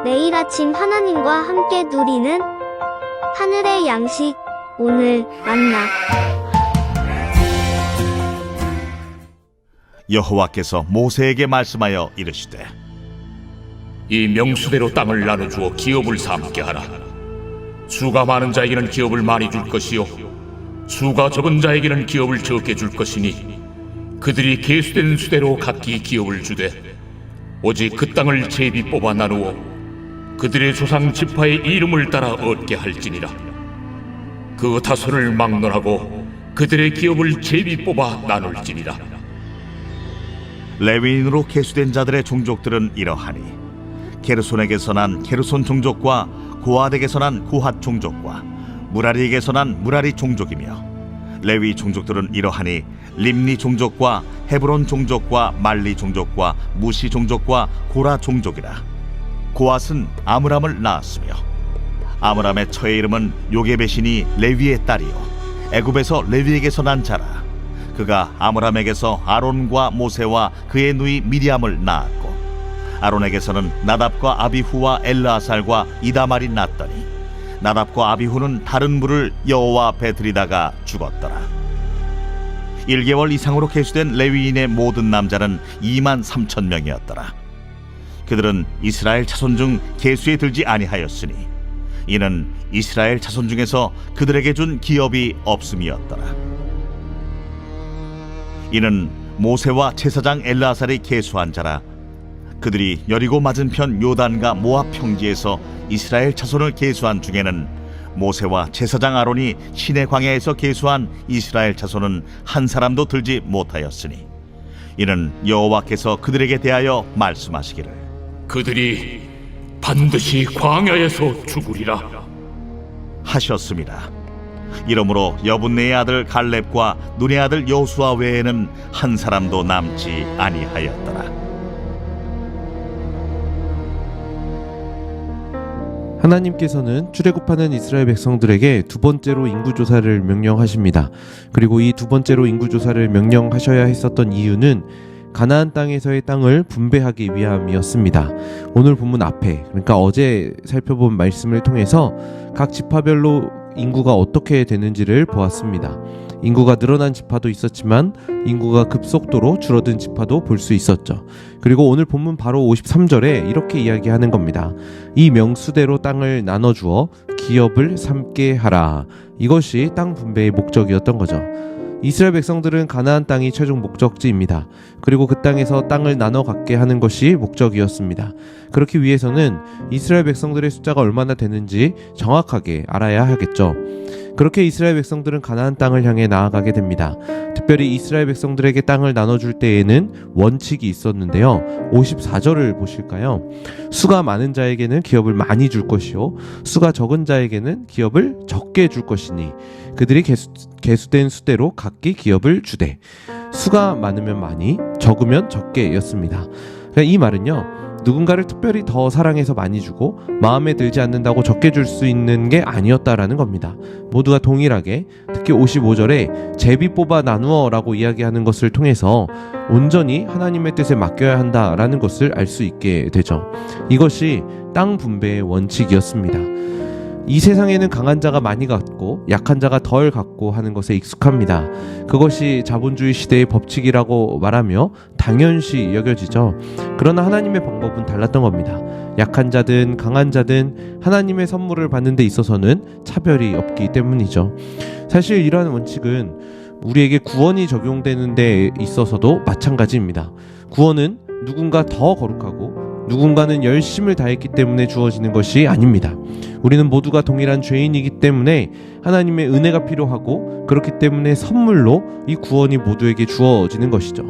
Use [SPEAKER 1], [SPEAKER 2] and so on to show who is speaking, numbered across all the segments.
[SPEAKER 1] 매일 아침 하나님과 함께 누리는 하늘의 양식, 오늘 만나.
[SPEAKER 2] 여호와께서 모세에게 말씀하여 이르시되
[SPEAKER 3] 이 명수대로 땅을 나눠주어 기업을 삼게 하라. 수가 많은 자에게는 기업을 많이 줄 것이요 수가 적은 자에게는 기업을 적게 줄 것이니 그들이 계수된 수대로 각기 기업을 주되 오직 그 땅을 제비 뽑아 나누어 그들의 조상 지파의 이름을 따라 얻게 할지니라. 그 다소를 막론하고 그들의 기업을 제비 뽑아 나눌지니라.
[SPEAKER 2] 레위인으로 계수된 자들의 종족들은 이러하니 게르손에게서 난 게르손 종족과 고핫에게서 난 고핫 종족과 무라리에게서 난 무라리 종족이며 레위 종족들은 이러하니 림니 종족과 헤브론 종족과 말리 종족과 무시 종족과 고라 종족이라. 고핫은 아므람을 낳았으며 아므람의 처의 이름은 요게벳이니 레위의 딸이요 애굽에서 레위에게서 난 자라. 그가 아므람에게서 아론과 모세와 그의 누이 미리암을 낳았고 아론에게서는 나답과 아비후와 엘르아살과 이다말이 낳았더니 나답과 아비후는 다른 물을 여호와 앞에 들이다가 죽었더라. 1개월 이상으로 계수된 레위인의 모든 남자는 23,000명이었더라. 그들은 이스라엘 자손 중 계수에 들지 아니하였으니 이는 이스라엘 자손 중에서 그들에게 준 기업이 없음이었더라. 이는 모세와 제사장 엘르아살이 계수한 자라. 그들이 여리고 맞은편 요단과 모압 평지에서 이스라엘 자손을 계수한 중에는 모세와 제사장 아론이 시내 광야에서 계수한 이스라엘 자손은 한 사람도 들지 못하였으니 이는 여호와께서 그들에게 대하여 말씀하시기를
[SPEAKER 3] 그들이 반드시 광야에서 죽으리라
[SPEAKER 2] 하셨습니다. 이러므로 여분네의 아들 갈렙과 눈의 아들 여호수아 외에는 한 사람도 남지 아니하였더라.
[SPEAKER 4] 하나님께서는 출애굽하는 이스라엘 백성들에게 두 번째로 인구조사를 명령하십니다. 그리고 이 두 번째로 인구조사를 명령하셔야 했었던 이유는 가나안 땅에서의 땅을 분배하기 위함이었습니다. 오늘 본문 앞에, 그러니까 어제 살펴본 말씀을 통해서 각 지파별로 인구가 어떻게 되는지를 보았습니다. 인구가 늘어난 지파도 있었지만 인구가 급속도로 줄어든 지파도 볼 수 있었죠. 그리고 오늘 본문 바로 53절에 이렇게 이야기하는 겁니다. 이 명수대로 땅을 나눠주어 기업을 삼게 하라. 이것이 땅 분배의 목적이었던 거죠. 이스라엘 백성들은 가나안 땅이 최종 목적지입니다. 그리고 그 땅에서 땅을 나눠 갖게 하는 것이 목적이었습니다. 그렇기 위해서는 이스라엘 백성들의 숫자가 얼마나 되는지 정확하게 알아야 하겠죠. 그렇게 이스라엘 백성들은 가나안 땅을 향해 나아가게 됩니다. 특별히 이스라엘 백성들에게 땅을 나눠줄 때에는 원칙이 있었는데요. 54절을 보실까요? 수가 많은 자에게는 기업을 많이 줄 것이요 수가 적은 자에게는 기업을 적게 줄 것이니 그들이 계수된 수대로 각기 기업을 주되. 수가 많으면 많이, 적으면 적게 였습니다. 이 말은요, 누군가를 특별히 더 사랑해서 많이 주고 마음에 들지 않는다고 적게 줄 수 있는 게 아니었다라는 겁니다. 모두가 동일하게, 특히 55절에 제비 뽑아 나누어 라고 이야기하는 것을 통해서 온전히 하나님의 뜻에 맡겨야 한다라는 것을 알 수 있게 되죠. 이것이 땅 분배의 원칙이었습니다. 이 세상에는 강한 자가 많이 갖고 약한 자가 덜 갖고 하는 것에 익숙합니다. 그것이 자본주의 시대의 법칙이라고 말하며 당연시 여겨지죠. 그러나 하나님의 방법은 달랐던 겁니다. 약한 자든 강한 자든 하나님의 선물을 받는 데 있어서는 차별이 없기 때문이죠. 사실 이러한 원칙은 우리에게 구원이 적용되는 데 있어서도 마찬가지입니다. 구원은 누군가 더 거룩하고 누군가는 열심을 다했기 때문에 주어지는 것이 아닙니다. 우리는 모두가 동일한 죄인이기 때문에 하나님의 은혜가 필요하고 그렇기 때문에 선물로 이 구원이 모두에게 주어지는 것이죠.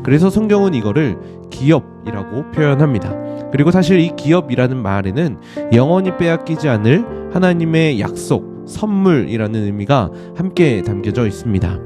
[SPEAKER 4] 그래서 성경은 이거를 기업이라고 표현합니다. 그리고 사실 이 기업이라는 말에는 영원히 빼앗기지 않을 하나님의 약속, 선물이라는 의미가 함께 담겨져 있습니다.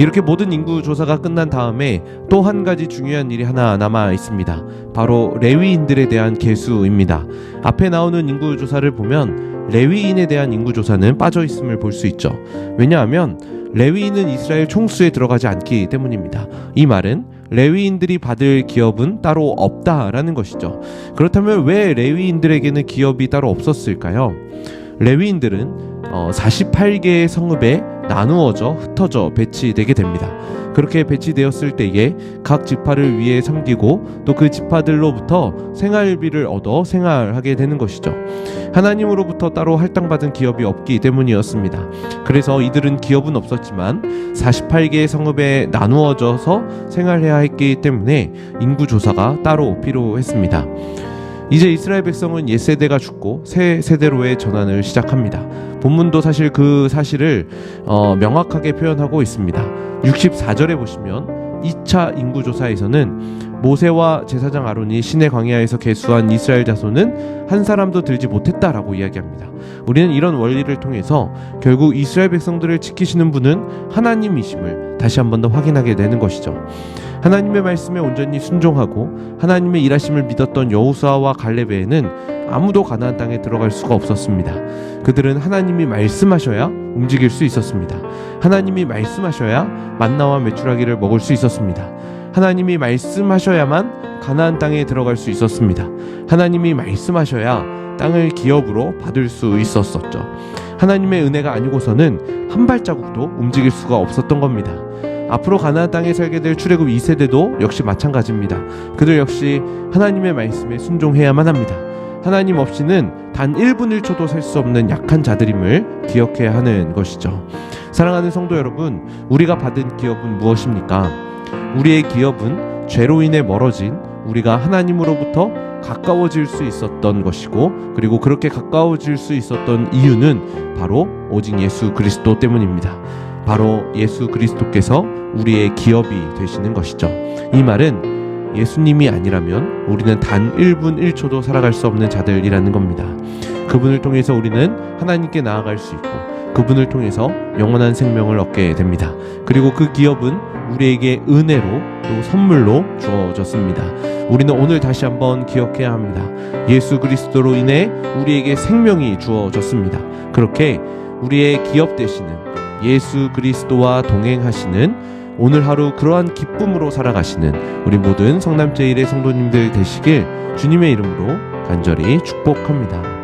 [SPEAKER 4] 이렇게 모든 인구 조사가 끝난 다음에 또 한 가지 중요한 일이 하나 남아 있습니다. 바로 레위인들에 대한 계수입니다. 앞에 나오는 인구 조사를 보면 레위인에 대한 인구 조사는 빠져 있음을 볼 수 있죠. 왜냐하면 레위인은 이스라엘 총수에 들어가지 않기 때문입니다. 이 말은 레위인들이 받을 기업은 따로 없다라는 것이죠. 그렇다면 왜 레위인들에게는 기업이 따로 없었을까요? 레위인들은 48개의 성읍에 나누어져 흩어져 배치되게 됩니다. 그렇게 배치되었을 때에 각 지파를 위해 섬기고 또 그 지파들로부터 생활비를 얻어 생활하게 되는 것이죠. 하나님으로부터 따로 할당받은 기업이 없기 때문이었습니다. 그래서 이들은 기업은 없었지만 48개의 성읍에 나누어져서 생활해야 했기 때문에 인구조사가 따로 필요했습니다. 이제 이스라엘 백성은 옛 세대가 죽고 새 세대로의 전환을 시작합니다. 본문도 사실 그 사실을 명확하게 표현하고 있습니다. 64절에 보시면 2차 인구조사에서는 모세와 제사장 아론이 시내 광야에서 계수한 이스라엘 자손은 한 사람도 들지 못했다라고 이야기합니다. 우리는 이런 원리를 통해서 결국 이스라엘 백성들을 지키시는 분은 하나님이심을 다시 한 번 더 확인하게 되는 것이죠. 하나님의 말씀에 온전히 순종하고 하나님의 일하심을 믿었던 여호수아와 갈렙에는 아무도 가나안 땅에 들어갈 수가 없었습니다. 그들은 하나님이 말씀하셔야 움직일 수 있었습니다. 하나님이 말씀하셔야 만나와 메추라기를 먹을 수 있었습니다. 하나님이 말씀하셔야만 가나안 땅에 들어갈 수 있었습니다. 하나님이 말씀하셔야 땅을 기업으로 받을 수 있었었죠. 하나님의 은혜가 아니고서는 한 발자국도 움직일 수가 없었던 겁니다. 앞으로 가나안 땅에 살게 될 출애굽 2세대도 역시 마찬가지입니다. 그들 역시 하나님의 말씀에 순종해야만 합니다. 하나님 없이는 단 1분 1초도 살 수 없는 약한 자들임을 기억해야 하는 것이죠. 사랑하는 성도 여러분, 우리가 받은 기업은 무엇입니까? 우리의 기업은 죄로 인해 멀어진 우리가 하나님으로부터 가까워질 수 있었던 것이고, 그리고 그렇게 가까워질 수 있었던 이유는 바로 오직 예수 그리스도 때문입니다. 바로 예수 그리스도께서 우리의 기업이 되시는 것이죠. 이 말은 예수님이 아니라면 우리는 단 1분 1초도 살아갈 수 없는 자들이라는 겁니다. 그분을 통해서 우리는 하나님께 나아갈 수 있고 그분을 통해서 영원한 생명을 얻게 됩니다. 그리고 그 기업은 우리에게 은혜로 또 선물로 주어졌습니다. 우리는 오늘 다시 한번 기억해야 합니다. 예수 그리스도로 인해 우리에게 생명이 주어졌습니다. 그렇게 우리의 기업 되시는 예수 그리스도와 동행하시는 오늘 하루 그러한 기쁨으로 살아가시는 우리 모든 성남제일의 성도님들 되시길 주님의 이름으로 간절히 축복합니다.